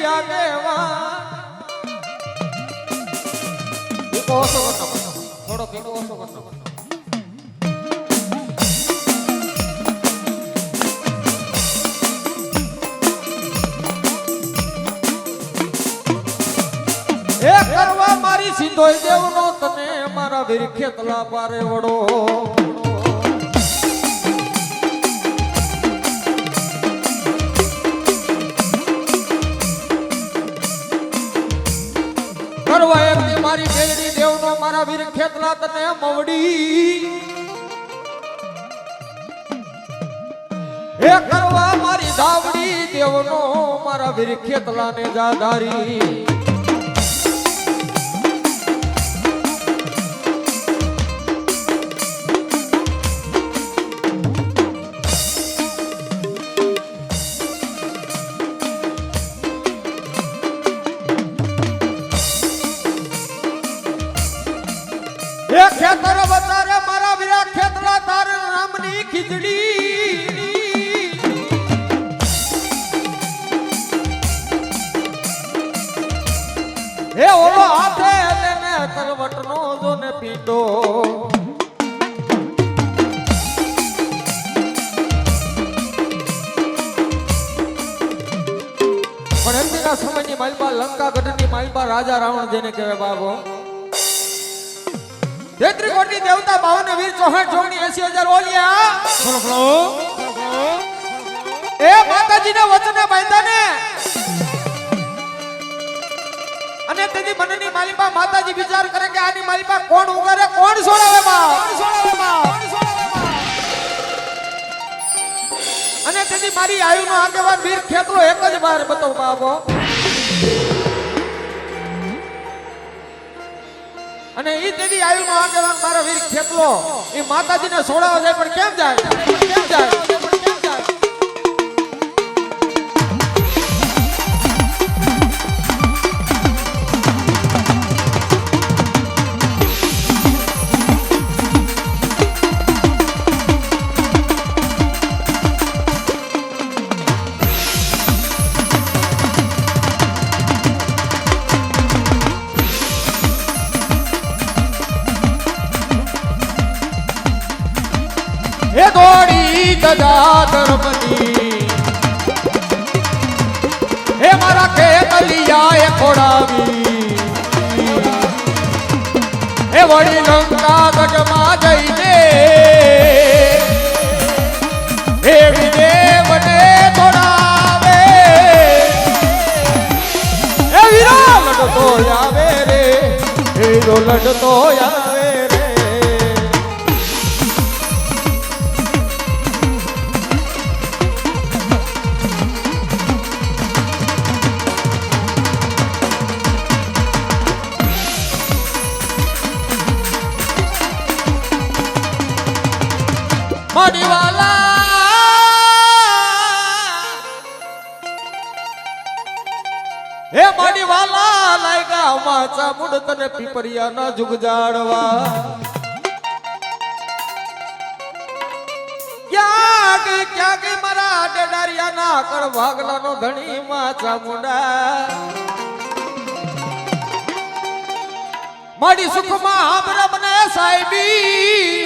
આગેવાન ઓછો કરતો થોડો પીકો ઓછો કરતો એ કરવા મારી સિંધોય દેવનો તને મારા વીર ખેતલા પારે વડો કરવા એમ મારી બેલડી દેવનો મારા વીર ખેતલા તને મવડી એ કરવા મારી ધાવડી દેવનો મારા વીર ખેતલા ને જાધારી એ ખેતર બતારે મારા વીરા ખેતલા તાર રામની ખીચડી એ ઓલો હાથે તેને તરવટનો જો ને પીટો પણ એમના સમયની માલપા લંકા ગઢની માલપા રાજા રાવણ જેને કહેવાય બાબો 33 કોટી દેવતા 52 વીર 64 જોગણી 80,000 ઓલિયા એ માતાજીના વચને બાંધ્યા ને અને તેની મનની માલિકા માતાજી વિચાર કરે કે આની માલિકા કોણ ઉગારે કોણ છોડાવે બા અને તેની મારી આયુનો આગેવાન વીર ખેતરો એક જ વાર બતાવ બાબો અને ઈ તેની આયુનો આગેવાન મારા વીર ખેતલો ઈ માતાજીને છોડાવવા જાય પણ કેમ જાય એ દોડી દજા ધર્મની હે મારા ખેતલિયા એ ખોડાવી હે વળી લંકા ગઢમાં જઈને હે વિદેવને તોડાવે હે વીરા લડતો આવે રે હીરો લડતો આવે રે હે માડી વાલા લાયગા માચા મુડ તને પીપરિયા ના જુગ જાડવા ક્યાં ગઈ મારા ડેડારિયા ના કર ભાગલા નો ધણી માચા મુડા માડી સુખમાં હાબરા મને સાહેબી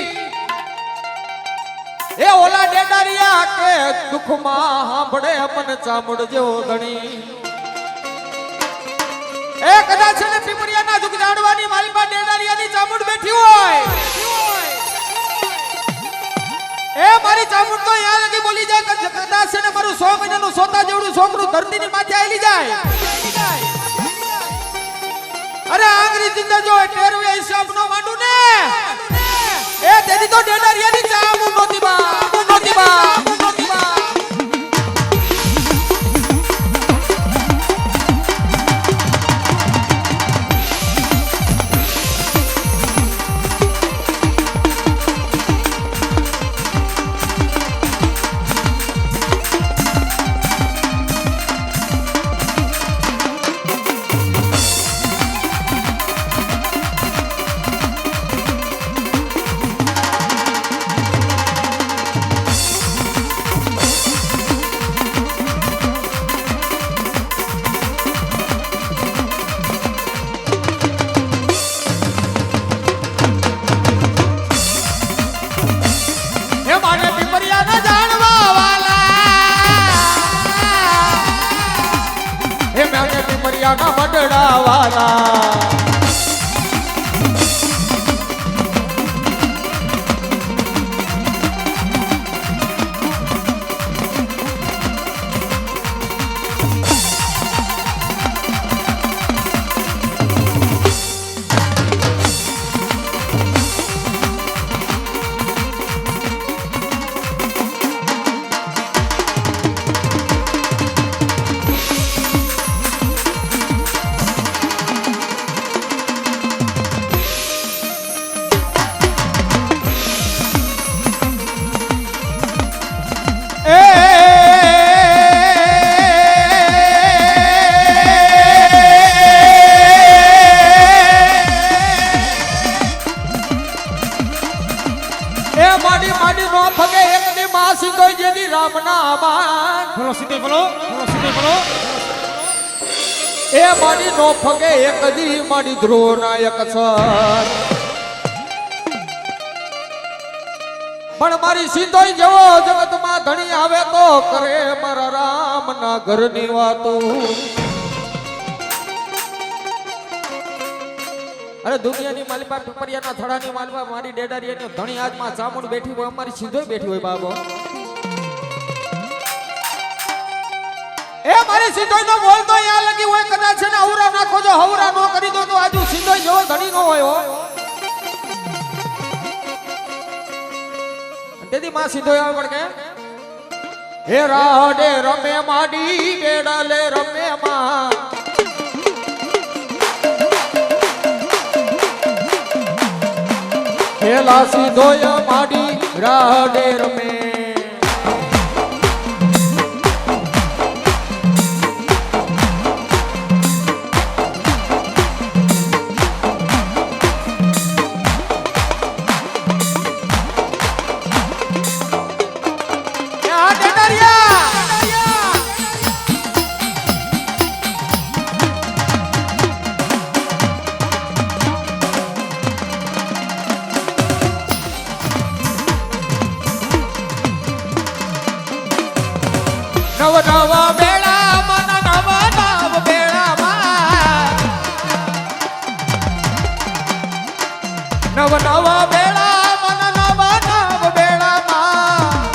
એ ઓલા ડેડારિયા કે દુખમાં હાંભળે મને ચામુડ જેવો ધણી એ કદાચ ને પીપરિયાના જુગ જાડવાની મારી પાસે ડેડારિયાની ચામુંડ બેઠી હોય એ મારી ચામુંડ તો યાર લગી બોલી જાય કે કદાચ ને મારું 100 મહિનાનું સોતા જેવડું છોકરું ધરતીની માથે આલી જાય અરે આંગરી જિંદા જો ટેરવે હિસાબ નો માંડું ને એ તેની તો ડેડારિયાની ચામુંડ નોતી બા એ માને પીપરિયા ના જાણવા વાલા એ માને પીપરિયા ના બડડા વાલા એ મારી નો ફગે એક દી મારી ધ્રુવ નાયક સર પણ મારી સિંધોઈ જેવો જગતમાં ધણી આવે તો કરે મારા રામ ના ઘરની વાતો અરે દુનિયાની માલિપા પીપરિયાના થડાની માલિપા મારી ડેડારીયાની ધણી આજમાં ચામુંડ બેઠી હોય અમારી સિંધોઈ બેઠી હોય બાબો એ મારી સિંધોઈ નો બોલ તો અહીંયા લગી હોય કદાચ છે ને હવરા નાખો જો હવરા નો કરી દો તો આજુ સિંધોઈ જેવો ધણી નો હોય હો તેથી માં સિંધોઈ આવે પડકે હે રાડે રમે માડી બેડાલે રમે માં હેલા સિંધોઈ માડી રાડે રમે નવ નવ બેડા મન નવ નવ બેડામાં નવ નવ બેડા મન નવ નવ બેડામાં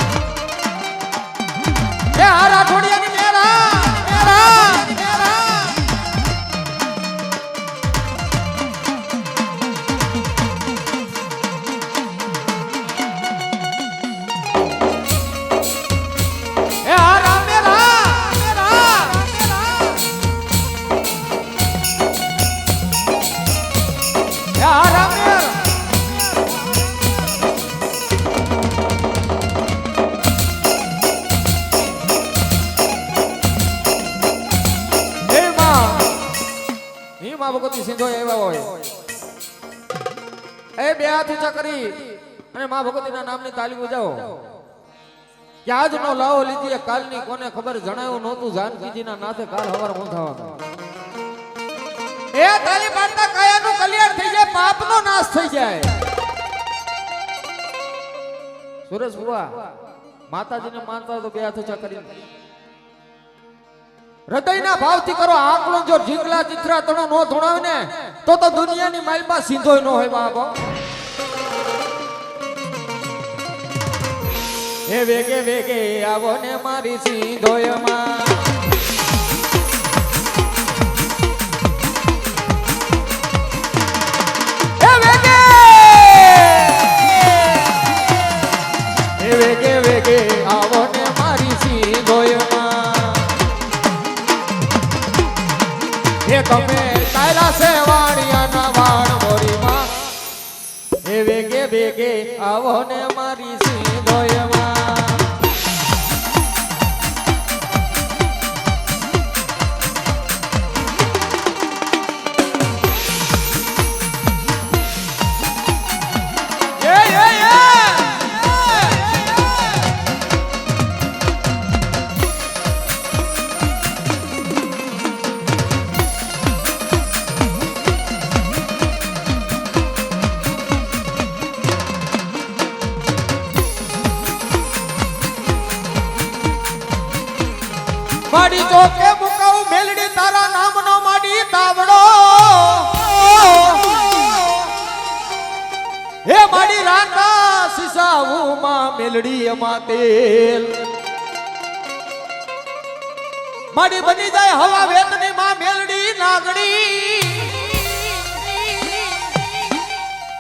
એ હારા થોડિયાની મેરા મેરા મેરા એ હારા ભગવતી સિંધોઈ એવા હોય એ બે હાથ ઊંચા કરી અને માં ભગવતીના નામની તાલી બજાવો કે આજનો લાવો લીધી કાલની કોને ખબર જણાયું નહોતું જાનકીજીના નાથે કાલ હવાર મોંધાવાનો એ તાલી પાડતા કાયાનું કલ્યાણ થઈ જાય પાપનો નાશ થઈ જાય સુરેશ બુઆ માતાજીને માનતા હોય તો બે હાથ ઊંચા કરી હૃદયના ભાવથી કરો આકલો જો ઢીંગલા ચિત્રા તણો નો ધોણાવે ને તો દુનિયાની માલમાં સિંધોય નો હોય બાબો હે વેગે વેગે આવો ને મારી સિંધોયમાં હે વેગે વેગે આવો ને મારી સિંધોયમાં હે તમે તારા સેવાણિયાના વાણ મોરીમાં હે વેગે વેગે આવો ને મારી સિંધોયમાં માડી ચોકે મુકાવું મેલડી તારા નામનો માડી તાવડો હે માડી રાંડા સિસાવું માં મેલડી એમાં તેલ માડી બની જાય હવા વેતની માં મેલડી નાગડી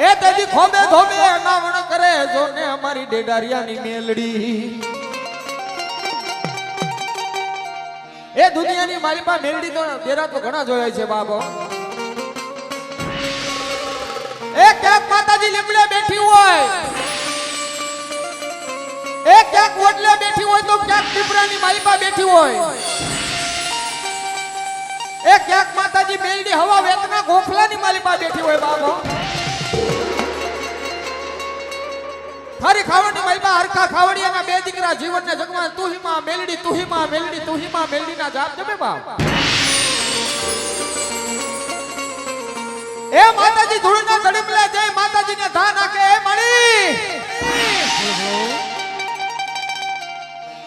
એ તેજી ખોબે ધોબે નાવણ કરે જોને અમારી ડેડારિયાની મેલડી એ દુનિયાની મારી પાસે મેલડી તો દેરા તો ઘણા જોયા છે બાબો એ ક્યાંક માતાજી લીમડે બેઠી હોય એ ક્યાંક ઓટલે બેઠી હોય તો ક્યાંક પીપળાની મારી પાસે બેઠી હોય એ ક્યાંક માતાજી મેલડી હવા વેતના ગોખલાની મારી પાસે બેઠી હોય બાબો થારી ખાવડની માલબા હરખા ખાવડિયાના બે દીકરા જીવનને જગમાં તુહીમાં મેલડી તુહીમાં મેલડી તુહીમાં મેલડીના જાપ જમે બાપ એ માતાજી ધૂળના તડમલે જય માતાજીને ધા નાખે એ મણી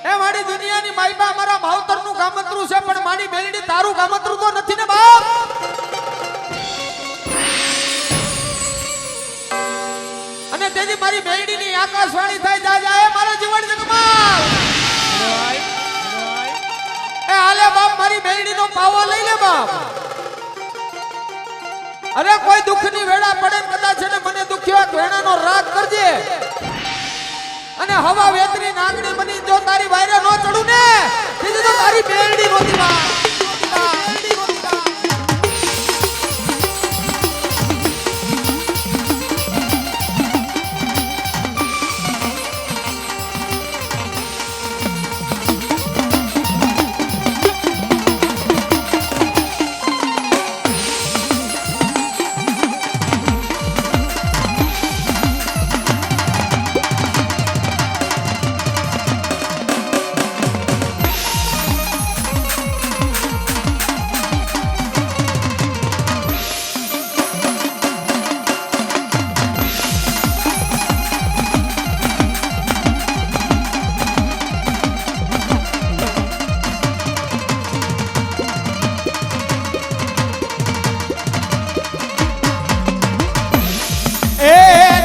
એ મારી દુનિયાની માલબા અમારા માવતરનું ગામતરું છે પણ મારી મેલડી તારું ગામતરું તો નથી ને બાપ અને તેની મારી મેલડીની આકાશવાણી થાય જાય મારા જીવન જગમાં એ હાલે બાપ મારી મેલડીનો પાવો લઈ લે બાપ અરે કોઈ દુઃખની વેળા પડે કદાચ છે ને મને દુખ્યો વેણાનો રાગ કરજે અને હવા વેતરી નાગણી બની જો તારી વાયરે નો ચડું ને તેથી તો તારી મેલડી નોતી બાપ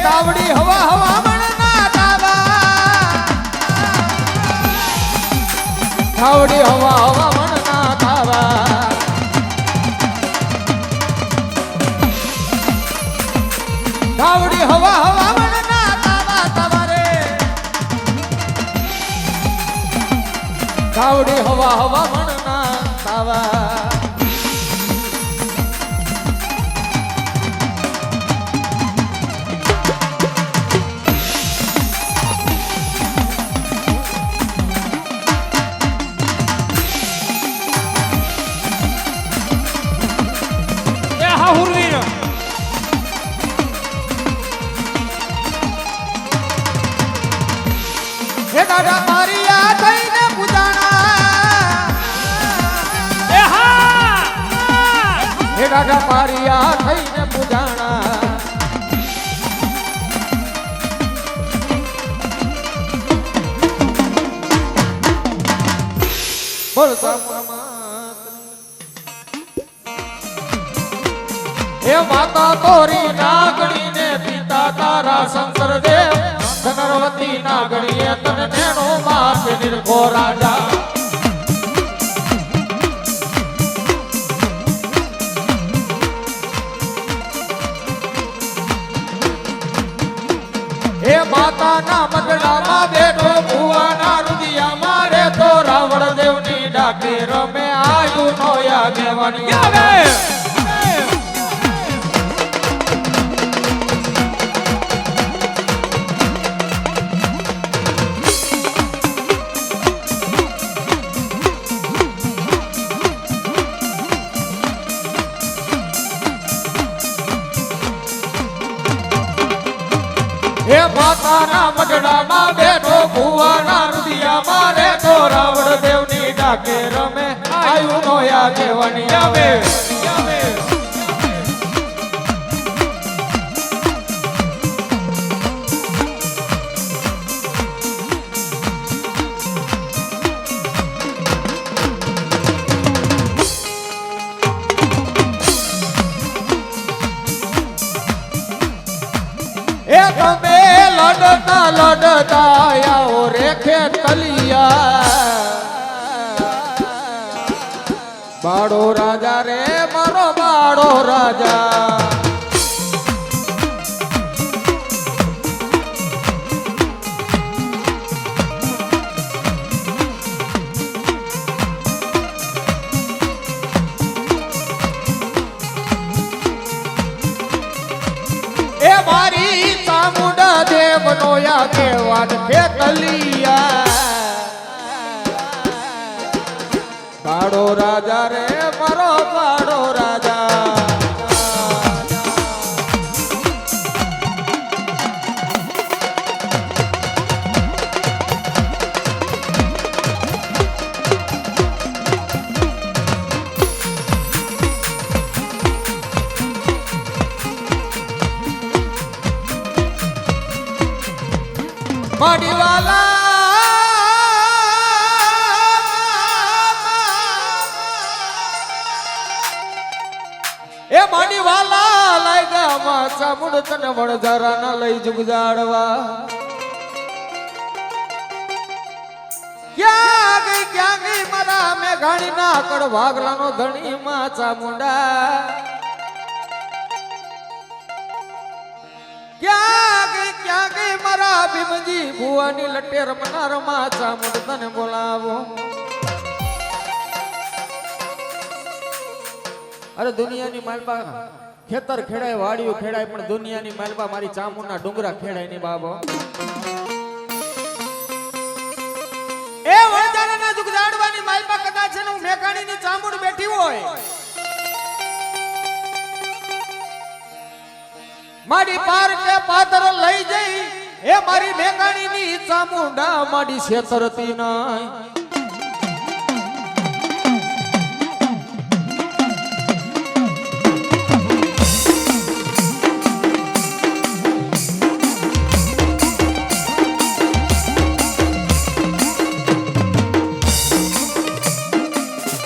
તાવડી હવા હવા મણના તાવા તાવડી હવા હવા મણના તાવા તાવડી હવા હવા મણના તાવા તાવા રે તાવડી હવા હવા મણના તાવા હે દાદા મારી આ થઈને પૂજાણા એ હા હે દાદા મારી આ થઈને પૂજાણા બોલ હે માતા તોરી નાગણી ને પિતા તારા શંકર દેવ ધનવતી નાગણીએ તને નેણો માપ નિરખો રાજા હે માતાના મગડામાં બેઠો ભુવાના રુદિયામાં રે તો રાવણ દેવની ડાકે રમે આયુ નો યાગેવાની આવે હે માતાના મઢડામાં બેઠો ભુવાના રુદિયામાં રે તો રાવણ દેવની ડાકે રમે આયુ નો યાગેવાની આવે લડતા આવો રેખે તલિયા બાળો રાજા રે મારો બાળો રાજા એ મારી ચામુંડા દેવનો યા કેવાન ખેતલિયા બાળો રાજા રે મારો બાળો રાજા માડીવાલા એ માડીવાલા લાગ્યા માં ચામુંડ તને વણઝારા ના લઈ જુગજાડવા ક્યાં ગઈ મારા મેઘાણી ના કડ વાગલાનો ધણી માં ચામુંડા ક્યાં ગઈ મારા ભીમજી ભુવાની લટેર મનાર માં ચામુંડ તને બોલાવો અરે દુનિયાની માલપા ખેતર ખેડાય વાડીઓ ખેડાય પણ દુનિયાની માલપા મારી ચામુંડના ડુંગરા ખેડાય ની બાબો એ વણજારાના જુગજાડવાની માલપા કદાચ છે ને મેઘાણીની ચામુંડ બેઠી હોય મારી પાર કે પાદર લઈ જઈ એ મારી મેઘાણીની ચામુંડા મારી છેતરતી નાય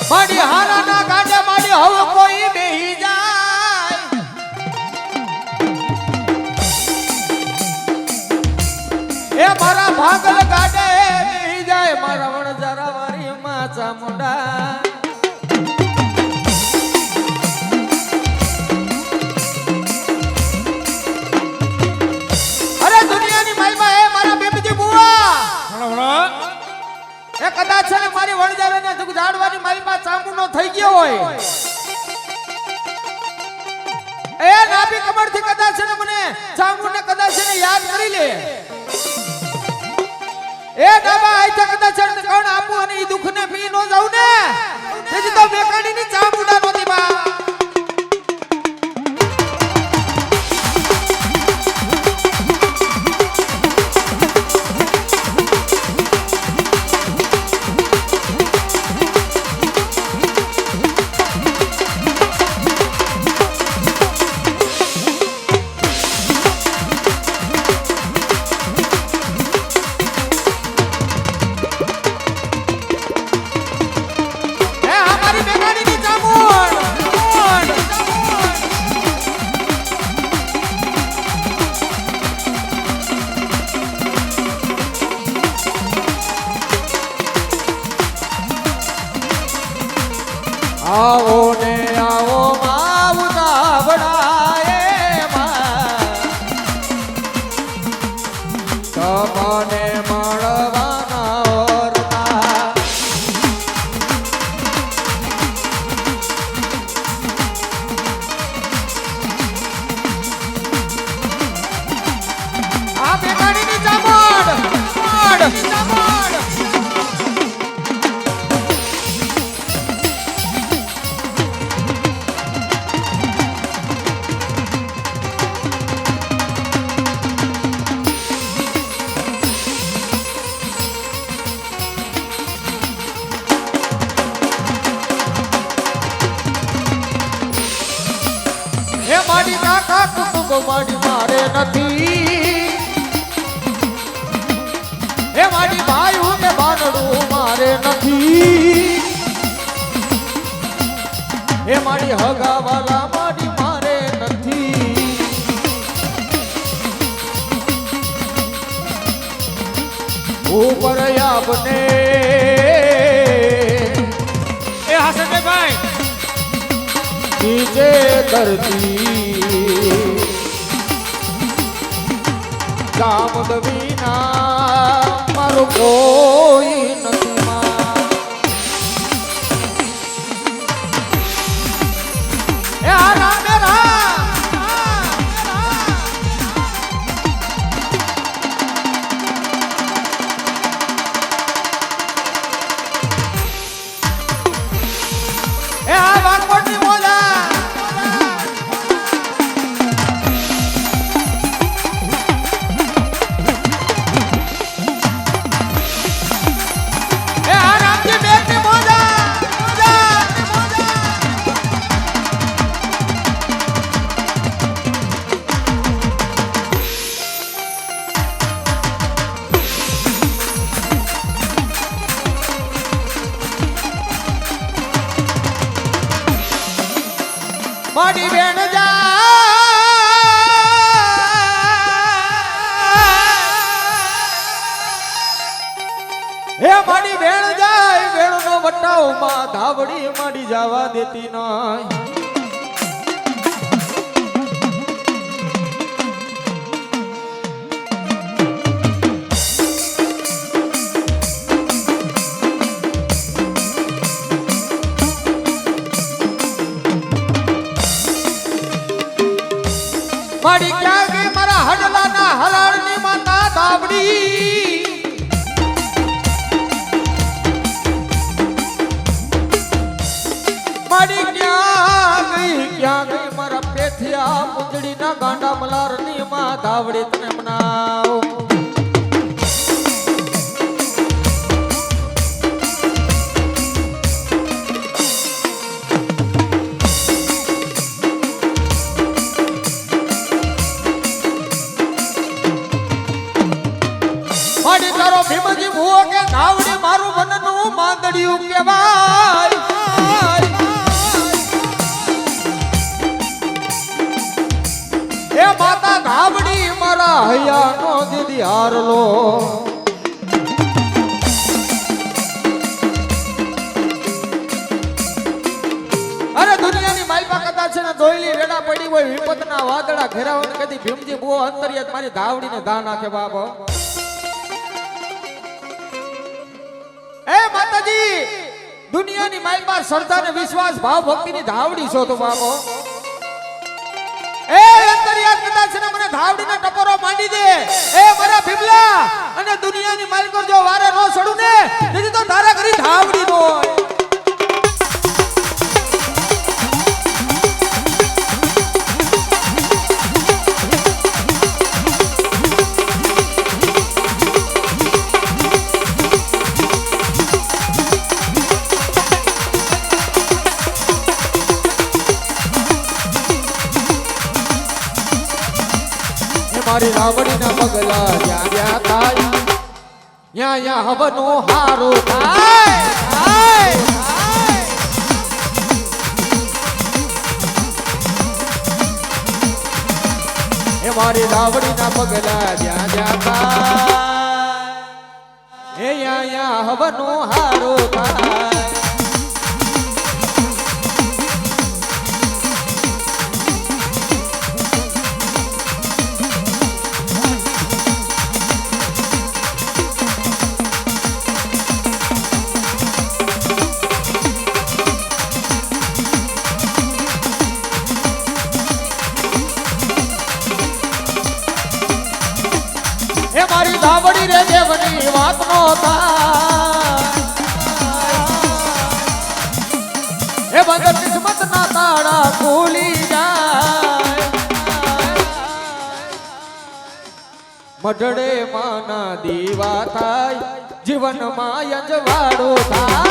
મારી હારાના ગાડે મારી હવે કોઈ બેહી જાય એ મારા ભાગલ ગાડે બેહી જાય મારા વણઝારા વારી માં ચામુંડા અરે દુનિયાની માલમાં એ મારા બેબજી બુઆ એ કદાચ છે ને મારી વણઝારાને જુગજાડવાની માલમાં ચામુંડો થઈ ગયો હોય એ નાભી કમરથી કદાચ છે ને મને ચામુંડને કદાચ છે ને યાદ કરી લે એ ડાબા આઈથા કદાચ છે ને કોણ આપું અને ઈ દુખને પી નો જાવ ને તેથી તો મેઘાણીની ચામુંડા નોતી બા આવો ને આવો માવતા બડાએ તમને મળવાના ઓરતા આ મેઘાણીની ચામુંડ મારી કાકા કુટુંબ મારી મારે નથી એ મારી ભાઈ ને બાનડું મારે નથી એ મારી હગાવાલા મારી મારે નથી ઉપર આપને એ હસનભાઈ નીચે ધરતી કામદ વિના મારું કોઈ નથી માં. એ આ રામ એ રામ એ આ વાનકોટની મોજા એ આ રામજી બેગની મોજા મારી બેન હે મારી બેન જાય બેણ નો વટાવ માં ધાવડી માડી જવા દેતી નહીં. મારી ક્યાં ગઈ મારા હડલાના હરાળની માતા ધાવડી. મારી ક્યાં ગઈ મારા પેથિયા પૂંજડીના ગાંડા મલારની માં ધાવડી તને મનાવ. મારી તારો ભીમજી ભૂવો કે ધાવડી મારું વનનું માંદડિયું કહેવાય. એ માતા ધાવડી મારા હૈયાનો દીદી હારલો. અરે દુનિયાની માલપા કદાચ છે ને ધોઈલી રેડા પડી હોય વિપતના વાદળા ઘેરાવને કદી ભીમજી બહુ અંતરિયાત મારી ધાવડીને ધા નાખે બાબો. એ માતાજી દુનિયાની માલપા શ્રદ્ધા ને વિશ્વાસ ભાવ ભક્તિની ધાવડી છો તો બાબો. એ અંતરિયાત કદાચ ને મને ધાવડીને ટપોરો માંડી દે એ મારા ભીમલા અને દુનિયાની માલકો જો વારે નો છોડું ને તેથી તો તારા ઘરી ધાવડી નો હોય. મારી રાવડીના પગલા જ્યાં જ્યાં થાય યા યા હવનું હારું થાય. એ મારી રાવડીના પગલા જ્યાં જ્યાં થાય એ યા યા હવનું હારું થાય. એ મારી ધાવડી રે દેવની વાત નો થાય એ બંદર કિસ્મત ના તાળા ખોલી જાય. મઢડે માના દીવા થાય જીવનમાં યજવાડો થાય.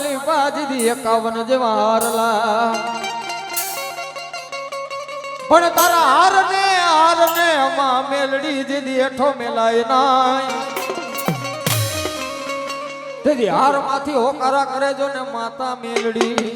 માલી પાજી 51 જેવા હારલા પણ તારા હારને અમા મેલડી જીદી હેઠો મેલાય નાય તેદી હાર માંથી હોકારા કરે જો ને માતા મેલડી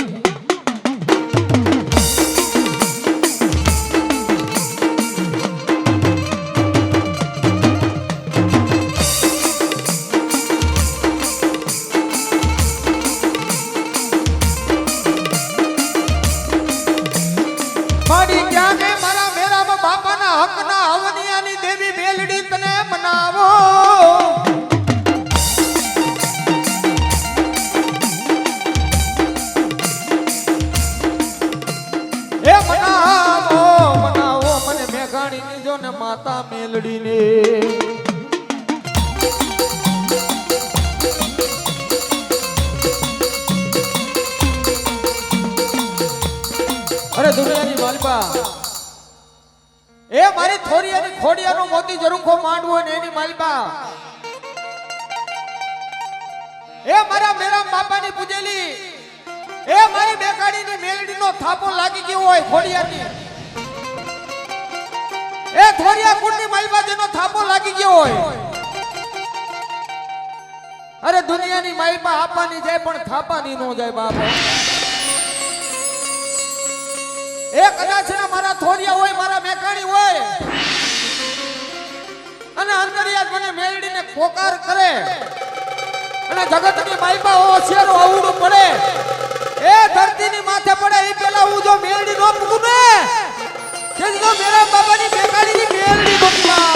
માડી ક્યાં કે મારા મેરામાં બાપાના હકના હવનિયાની દેવી મેલડી તને મનાવો એ મનાવો મને મેઘાણીની જો ને માતા મેલડીને અરે દુનિયાની માલપા એ મારી થોરિયાની ખોડિયાનો મોતી જરુખો માંડવો ને એની માલપા એ મારા મેરામ બાપાની પૂજેલી એ મારી બેકાડીની મેલડીનો થાપો લાગી ગયો હોય ખોડિયાની એ થોરિયા કુંડની માલપા જેનો થાપો લાગી ગયો હોય અરે દુનિયાની માલપા આપવાની જાય પણ થાપાની નો જાય બાપા એ કદાચ ને મારા થોરિયા હોય મારા મેકાણી હોય અને અંતરિયાત મને મેલડીને પોકાર કરે અને જગતની માઈપા હોશિયારો આવડું પડે એ ધરતીની માથે પડે એ પેલા હું જો મેલડી નો પૂગું ને કે જો મેરા બાબાની મેકાણીની મેલડી બકવા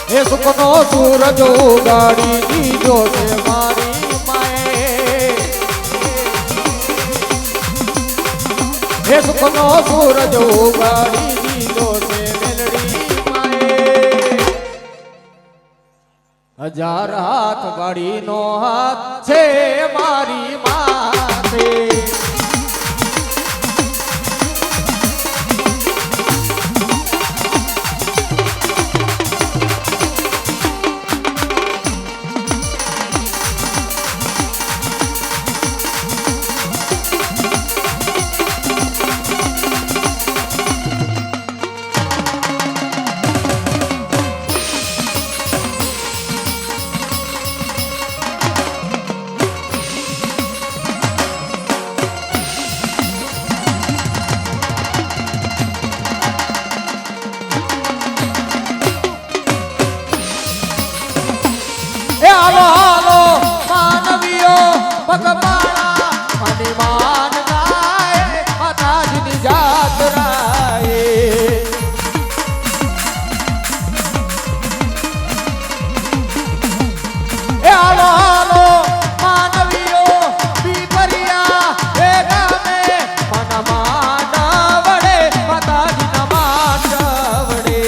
એ સુખનો સૂરજ ઉગાડી દીધો છે મારી માએ એ સુખનો સૂરજ ઉગાડી દીધો છે મેલડી માએ 1000 હાથ ગાડીનો હાથ છે મારી માતે પગપાળા મને માન ગાય માતાજીની જાતરાએ એ હાલો હાલો માનવીઓ પીપરિયા એ ગામે મન માંડ વડે માતાજીના માંડ વડે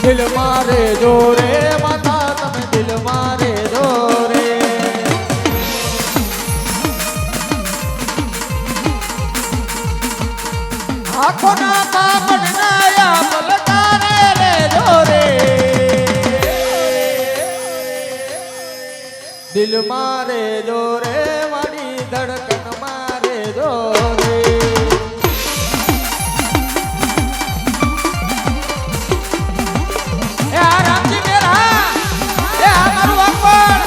દિલ મારે જોરે માતા તમે દિલ મારે જોરે આંખોના પાપડ નાયા પલકારે રે જોરે દિલ મારે જોરે મારી ધડકન મારે જોરે એ રામજી મેરા એ મારું અકબર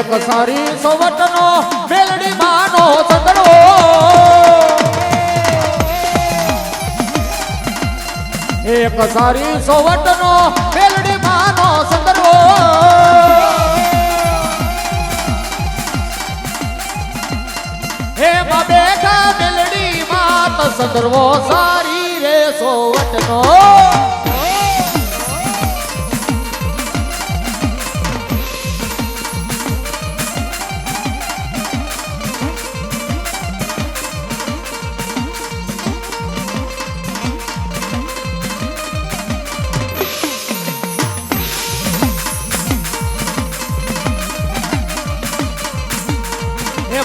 એક સારી સોવટનો મેલડી માનો ચંદડવો એક સારી સોવટનો મેલડી માનો ચંદડવો હે માં બેઠા મેલડી માત ચંદડવો સારી રે સોવટનો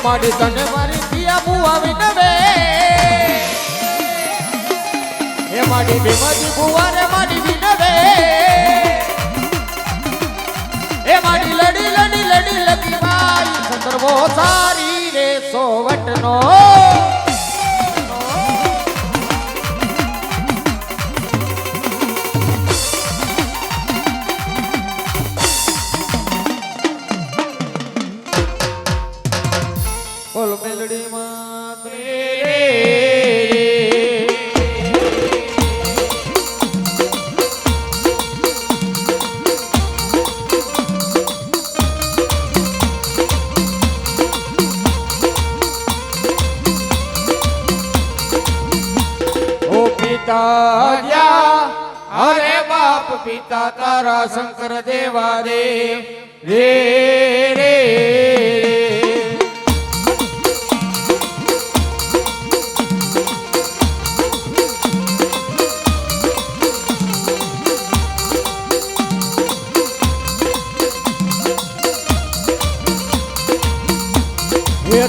માડી તને મારી પિયા બુઆ વિનવે હે માડી ભીમાજી બુઆ રે માડી વિનવે હે માડી લડી લડી લડી લગી માઈ સંદર્ભો સારી રે સોવટનો બોલ મેલડી માં તેરે ઓ પિતા જા અરે બાપ પિતા તારા શંકર દેવા રે રે રે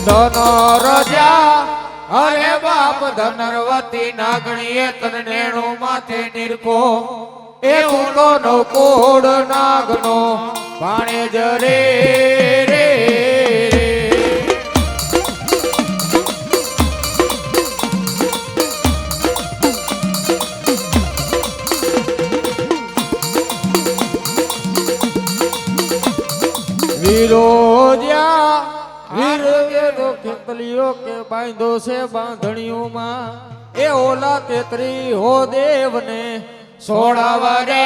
ધન રજા અરે બાપ ધનરવતી નાગણીએ તન નેણું માથે નિરખો એ ઊંડો નો કોડ નાગનો પાણે જરે રે વિરોજ્યા વીર કે તો ખેતલીઓ કે બાંધો છે બાંધણીઓમાં એ ઓલા તેતરી હો દેવને સોડાવા રે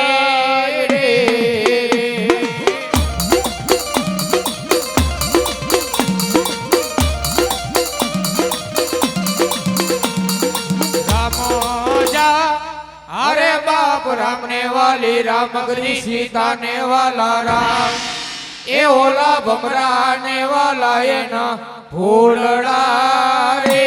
રામોજા અરે બાપ રામને વાલી રામગરી સીતા ને વાલા રામ એ ઓલા ભમરા ને વાલા એના ફૂલડા રે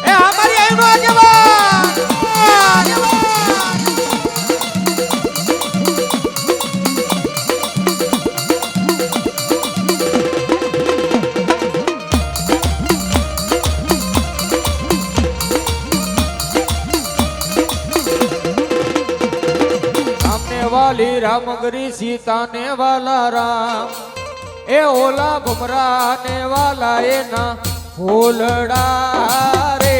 એ અમારી આઈનો જવાન વાલી રામગરી સીતા ને વાલા રામ એ ઓલા ભમરા ને વાલા એના ફૂલડા રે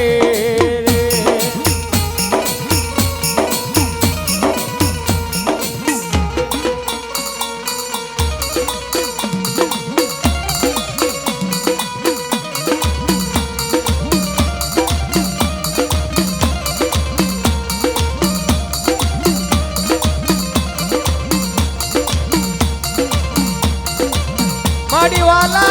માડી વાલા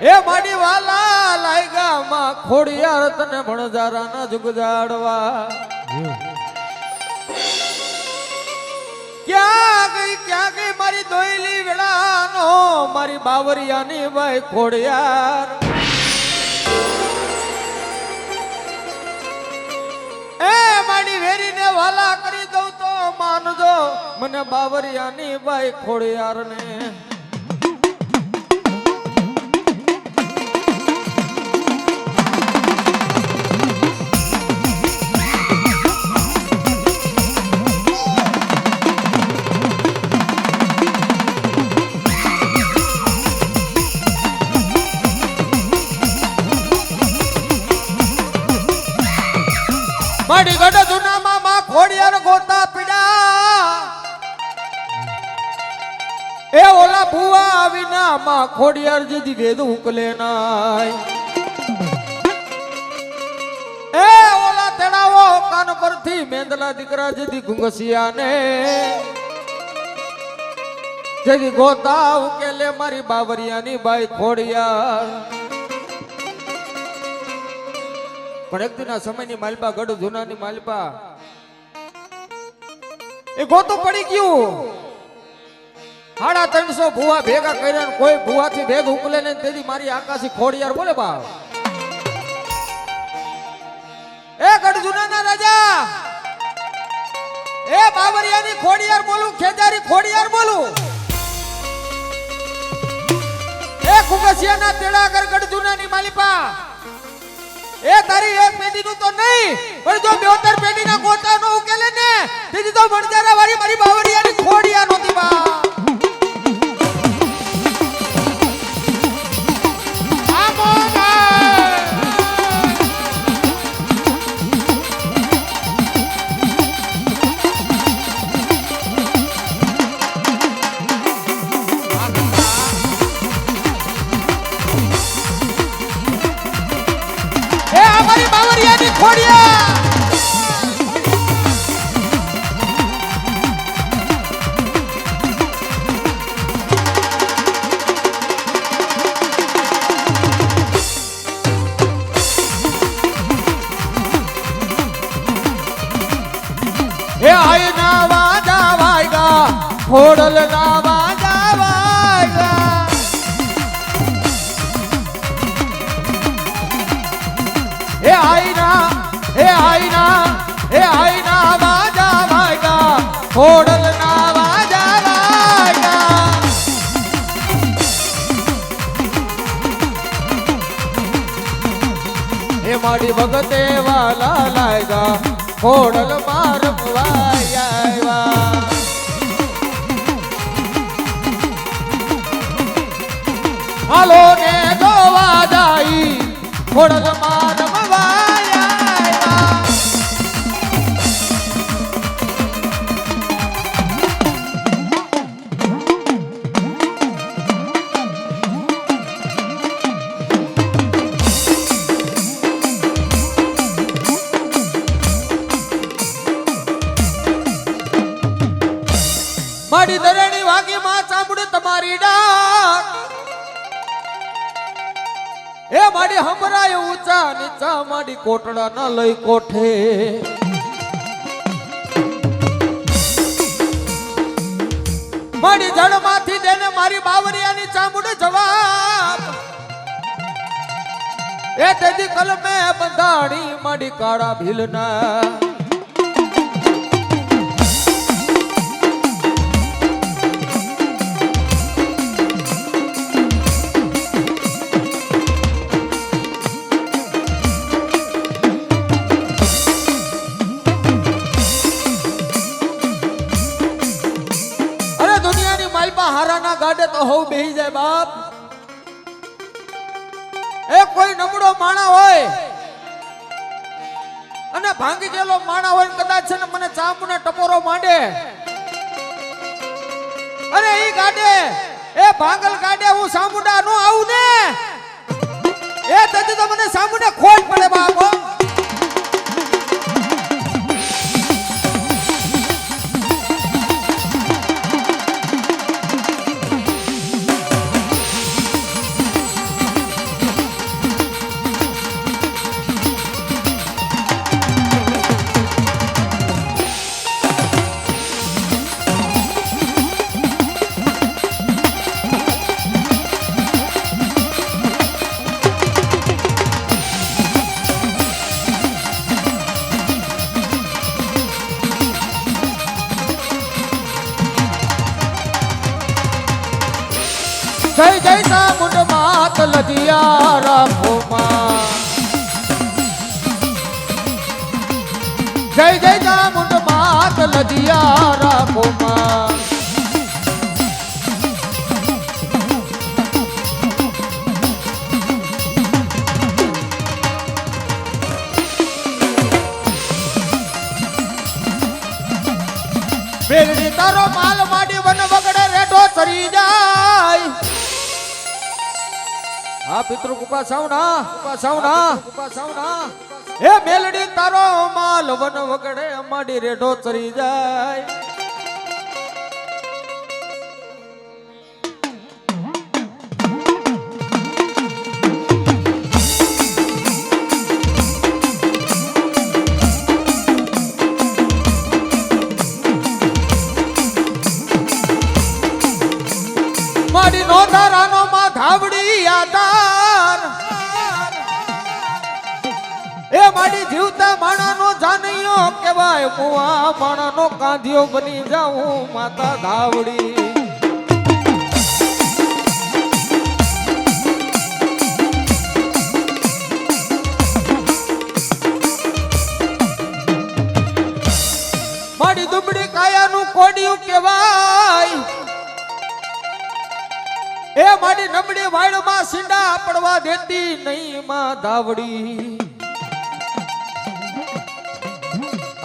એ માડી વાલા લાયગા માં ખોડિયાર તને ભણજારા ના જુગજાડવા ક્યાં ગઈ મારી દોયલી વેળાનો મારી બાવરિયાની ભાઈ ખોડિયાર એ માડી વેરીને વાલા કરી દઉં તો માનજો મને બાવરિયાની બાઈ ખોડિયાર ને ઓલા ભુવા વિના માં ખોડિયાર જીદી વેદ ઉકલે નાય એ ઓલા તેડાવો કાન પરથી મેંદલા દીકરા જીદી ગુંગસિયા ને જેદી ગોતા ઉકેલે મારી બાવરિયાની બાઈ ખોડિયાર પણ એક દિના સમયની માલપા ગઢ જૂનાની માલપા એ ગોતું પડી ગયું 350 ભુવા ભેગા કર્યા ને કોઈ ભુવાથી ભેદ ઉકલે ને તેથી મારી આકાશી ખોડિયાર બોલે બા એ ગઢ જૂનાના રાજા એ બાવરિયાની ખોડિયાર બોલું ખેજારી ખોડિયાર બોલું એ કુગસિયાના તેડાગર ગઢ જૂનાની માલિપા એ તારી એક પેઢીનું તો નહીં પણ જો 72 પેઢીના ગોતા નો ઉકેલે ને તેથી તો મણજારા વાળી મારી બાવરિયાની ખોડિયાર નોતી બા એ આય ના વાજા વાયગા ખોડલ ના વાજા વાયગા એ આયના વાજા વાયગા ખોડલ ના વાજા વાયગા એ માડી ભગતે વાલા લાયગા ખોડલ મારવાય આવ્યા હાલો ને જોવા જાય ખોડલ મારવાય આવ્યા માડી દરેણી વાગી માં ચામડ તમારી ડાક એ માડી હમરાય ઊંચા નીચા માડી કોટડા ન લઈ કોઠે માડી જડમાંથી દેને મારી બાવરિયાની ચામડ જવાબ એ તેદી કલમે બંધાણી માડી કાળા ભીલના હારાના ગાડે તો હોવ બેહી જાય બાપ એ કોઈ નબળો માણા હોય અને ભાંગી ગયેલો માણા હોય કદાચ છે ને મને ચામુને ટપોરો માંડે અરે ઈ ગાડે એ ભાંગલ ગાડે હું સામુંડા નો આવું ને એ તેથી તો મને સામુને ખોટ પડે બાપ જય જય ચામુંડ માત લજિયા રાખો માં જય જય ચામુંડ માત લજિયા રાખો માં બેલડી તારો માલ માડી વન વગડે રેઠો ચરી જા આ પિતૃ કૃપા સાવના એ મેલડી તારો માલ વન વગડે અમાડી રેઢો ચરી જાય. મારી નો ધારાનો માં ધાવડી આધાર એ મારી જીવતા માણાનો જાનૈયો કહેવાય. મુઆ માણાનો કાંધિયો બની જાઉં માતા ધાવડી. મારી દુબળી કાયાનું કોડિયું કહેવાય. એ મારી નબળી વાળમાં સીંડા પડવા દેતી નહીં માં ધાવડી.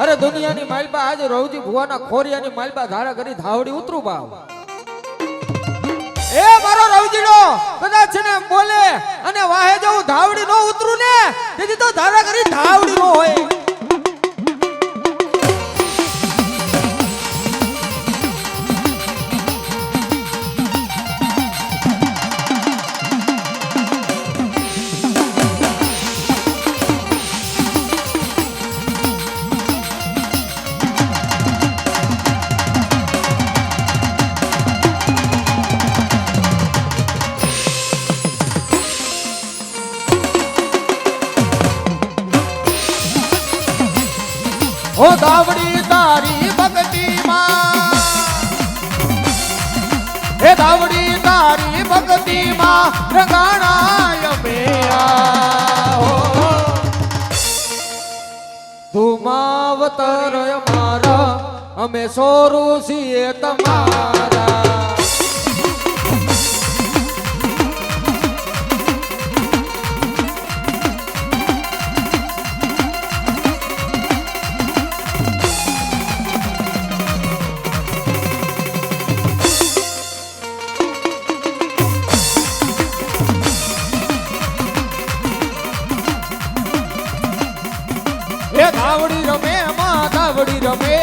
અરે દુનિયાની માલબા આજે રવજી ભુવાના ખોરિયાની માલબા ધારા કરી ધાવડી ઉતરું ભાવ. એ મારો રવજીડો કદાચ છે ને બોલે અને વાહે જવું ધાવડી નો ઉતરું ને તેથી તો ધારા કરી ધાવડી નો હોય. ઓ ધાવડી તારી ભક્તિ માં, હે ધાવડી તારી ભક્તિ માં રંગાણાય મેરા. તું માવતર અમારા અમે સોરું છીએ તમારા. એ ધાવડી રમે માં ધાવડી રમે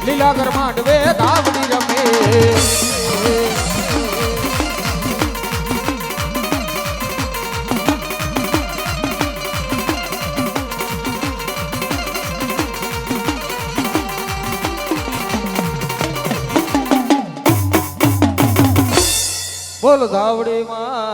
લીલાગર માંડવે ધાવડી રમે. બોલ ધાવડી માં